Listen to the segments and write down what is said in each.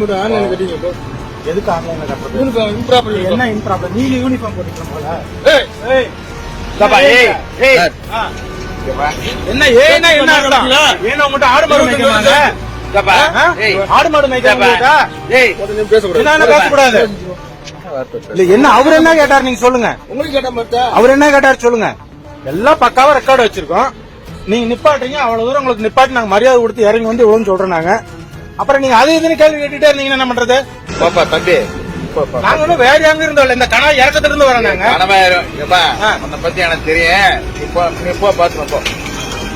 மட்டும் ஆன்லைன் கட்டிங்க போ. எதுக்கு ஆன்லைன்ல கட்டுறது? யூனிஃபார்ம் இம்ப்ராப்பர் என்ன இம்ப்ராப்பர்? நீங்க யூனிஃபார்ம் போட்டுக்கலாம் போல. ஏய் ஏய் டப்பா ஏய் ஏய் ஆ என்ன ஏனா என்ன அர்த்தம்? ஏனா உங்கட்ட ஆடு மாடு மேய்க்கறாங்க. டப்பா ஏய் ஆடு மாடு மேய்க்கறாங்க. ஏய் நீ பேச கூடாது. என்ன பேச கூடாது? இல்ல என்ன அவர் என்ன கேட்டார் நீங்க சொல்லுங்க. உங்களுக்கு கேட்ட மாட்டா அவர் என்ன கேட்டார் சொல்லுங்க. எல்லாம் பக்காவா ரெக்கார்ட் வச்சிருக்கோம். நீங்க நிப்பாட்டீங்க, அவ்வளவு தூரம் உங்களுக்கு நிப்பாட்டி நாங்க மரியாதை கொடுத்து இறங்கி வந்து இவ்வளவு சொல்றோம் நாங்க. அப்புறம் நீங்க அது இதுன்னு கேள்வி கேட்டுட்டே இருந்தீங்கன்னா என்ன பண்றது? பாப்பா தம்பி நாங்க ஒன்னும் வேற எங்க இருந்தோம், இந்த கனா இறக்கத்துல இருந்து வரோம் நாங்க. உன்னை பத்தி எனக்கு தெரியும். இப்போ நீ போ பாத்துக்கலாம்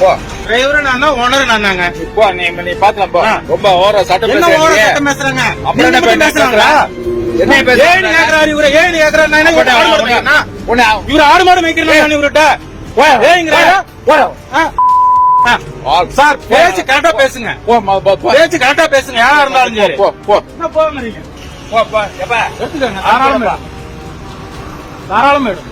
போ. டிரைவரும் நான் தான், ஓனரும் நான் தாங்க. இப்போ நீ பாத்துலாம் போ. ரொம்ப ஓவரா சட்டம் என்ன ஓவரா பேசுறீங்க. சட்டம் பேசுறாங்க? அப்புறம் என்ன பேசுறாங்களா? என்ன ஏன் பேசுறீங்க? கேக்குறாரு இவரு? ஏன் கேக்குறாரு? நான் என்ன ஆடு மாடு மேய்க்கிறேனா? உன்னை இவரு ஆடு மாடு மேய்க்கிறேன் இவர்கிட்ட. சார் பேச்சு கரெக்டா பேசுங்க. பேச்சு கரெக்டா பேசுங்க. யாரா இருந்தாலும் சரி. போ போ என்ன போங்க போ போ. எப்பா எடுத்துக்கோங்க. தாராளமா எடுங்க.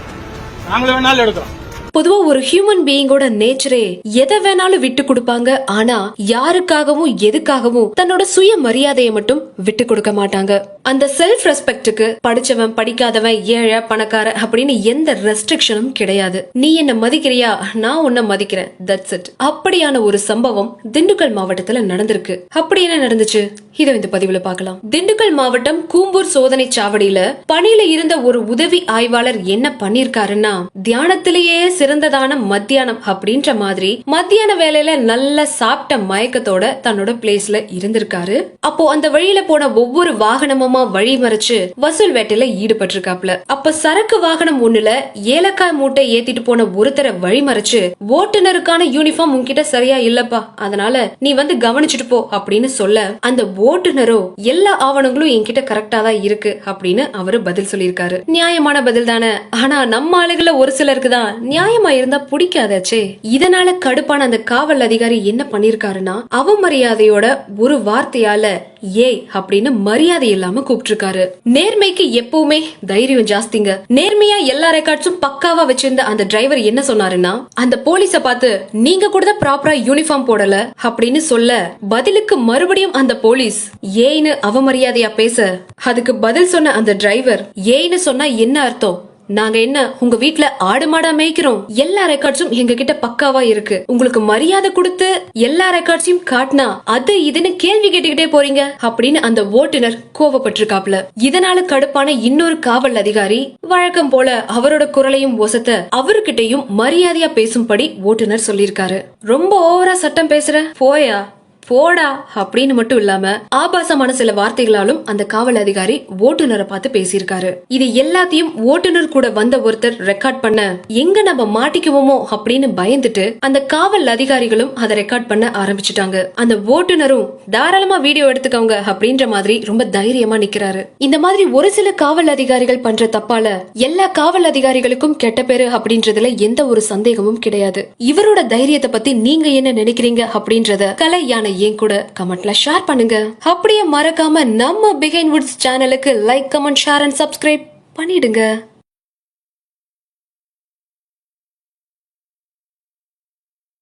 நாங்களும் வேணாலும் எடுக்கிறோம். பொதுவா ஒரு ஹியூமன் பீயிங்கோட நேச்சரே எதை வேணாலும் விட்டு கொடுப்பாங்க. ஆனா யாருக்காகவும் எதுக்காகவும் தன்னோட சுய மரியாதையை மட்டும் விட்டு கொடுக்க மாட்டாங்க. அந்த செல்ஃப் ரெஸ்பெக்டுக்கு படிச்சவன் படிக்காதவன் ஏழை பணக்கார அப்படின்னு எந்த ரெஸ்ட்ரிக்ஷனும் கிடையாது. நீ என்ன மதிக்கிறியா, நான் உன்னை மதிக்கிறேன், தட்ஸ் இட். அப்படியான ஒரு சம்பவம் திண்டுக்கல் மாவட்டத்துல நடந்திருக்கு. அப்படி என்ன நடந்துச்சு இதை இந்த பதிவுல பார்க்கலாம். திண்டுக்கல் மாவட்டம் கூம்பூர் சோதனை சாவடியில பணியில இருந்த ஒரு உதவி ஆய்வாளர் என்ன பண்ணிருக்காருன்னா, தியானத்திலேயே சிறந்ததான மத்தியானம் அப்படின்ற மாதிரி மத்தியான வேலையில நல்ல சாப்பிட்ட மயக்கத்தோட தன்னோட பிளேஸ்ல இருந்திருக்காரு. அப்போ அந்த வழியில போன ஒவ்வொரு வாகனமுமா வழி மறைச்சு வசூல் வேட்டையில ஈடுபட்டிருக்காப்ல. அப்ப சரக்கு வாகனம் ஒண்ணுல ஏலக்காய் மூட்டை ஏத்திட்டு போன ஒருத்தரை வழி மறைச்சு, ஓட்டுநருக்கான யூனிஃபார்ம் உன்கிட்ட சரியா இல்லப்பா, அதனால நீ வந்து கவனிச்சுட்டு போ அப்படின்னு சொல்ல, அந்த ஓட்டுநரோ எல்லா ஆவணங்களும் என்கிட்ட கரெக்டா தான் இருக்கு அப்படின்னு அவரு பதில் சொல்லியிருக்காரு. நியாயமான பதில் தானே. ஆனா நம்ம ஆளுகளை ஒரு சிலருக்கு தான் நியாயமா இருந்தா பிடிக்காதாச்சே. இதனால கடுப்பான அந்த காவல் அதிகாரி என்ன பண்ணிருக்காருன்னா, அவமரியாதையோட ஒரு வார்த்தையால ஏய் அப்படின்னு மரியாதை இல்லாம கூப்பிட்டிருக்காரு. நேர்மைக்கு எப்பவுமே தைரியம் ஜாஸ்திங்க. நேர்மையா எல்லா ரெக்கார்ட்ஸும் பக்காவா வச்சிருந்த அந்த டிரைவர் என்ன சொன்னாருன்னா, அந்த போலீஸ பார்த்து நீங்க கூட ப்ராப்பரா யூனிஃபார்ம் போடல அப்படின்னு சொல்ல, பதிலுக்கு மறுபடியும் அந்த போலீஸ் ஏய்னு அவமரியாதையா பேச, அதுக்கு பதில் சொன்ன அந்த டிரைவர் ஏய்னு சொன்னா என்ன அர்த்தம், நாங்க என்ன உங்க வீட்ல ஆடு மாடா மேய்க்கிறோம், எல்லா ரெக்கார்ட்ஸும் எங்க கிட்ட பக்காவா இருக்கு, உங்களுக்கு மரியாதை கொடுத்து எல்லா ரெக்கார்ட்ஸையும் காட்டினா அது இதுன்னு கேள்வி கேட்டுக்கிட்டே போறீங்க அப்படின்னு அந்த ஓட்டுநர் கோவப்பட்டிருக்காப்ல. இதனால கடுப்பான இன்னொரு காவல் அதிகாரி வழக்கம் போல அவரோட குரலையும் ஒசத்த அவர்கிட்டயும் மரியாதையா பேசும்படி ஓட்டுநர் சொல்லிருக்காரு. ரொம்ப ஓவரா சட்டம் பேசுற, போயா போடா அப்படின்னு மட்டும் இல்லாம ஆபாசமான சில வார்த்தைகளாலும் அந்த காவல் அதிகாரி ஓட்டுநரை பார்த்து பேசியிருக்காரு. இது எல்லாத்தையும் ஓட்டுநர் கூட வந்த ஒருத்தர் ரெக்கார்ட் பண்ண, எங்க நம்ம மாட்டிக்குவோமோ அப்படின்னு பயந்துட்டு அந்த காவல் அதிகாரிகளும் அதை ரெக்கார்ட் பண்ண ஆரம்பிச்சுட்டாங்க. அந்த ஓட்டுநரும் தாராளமா வீடியோ எடுத்துக்கோங்க அப்படின்ற மாதிரி ரொம்ப தைரியமா நிக்கிறாரு. இந்த மாதிரி ஒரு சில காவல் அதிகாரிகள் பண்ற தப்பால எல்லா காவல் அதிகாரிகளுக்கும் கெட்ட பேரு அப்படின்றதுல எந்த ஒரு சந்தேகமும் கிடையாது. இவரோட தைரியத்தை பத்தி நீங்க என்ன நினைக்கிறீங்க அப்படின்றத கலையான ஏன் கூட கமெண்ட்ல ஷேர் பண்ணுங்க. அப்படியே மறக்காம நம்ம பிஹைண்ட் வுட்ஸ் சேனலுக்கு like, comment, share and subscribe பண்ணிடுங்க.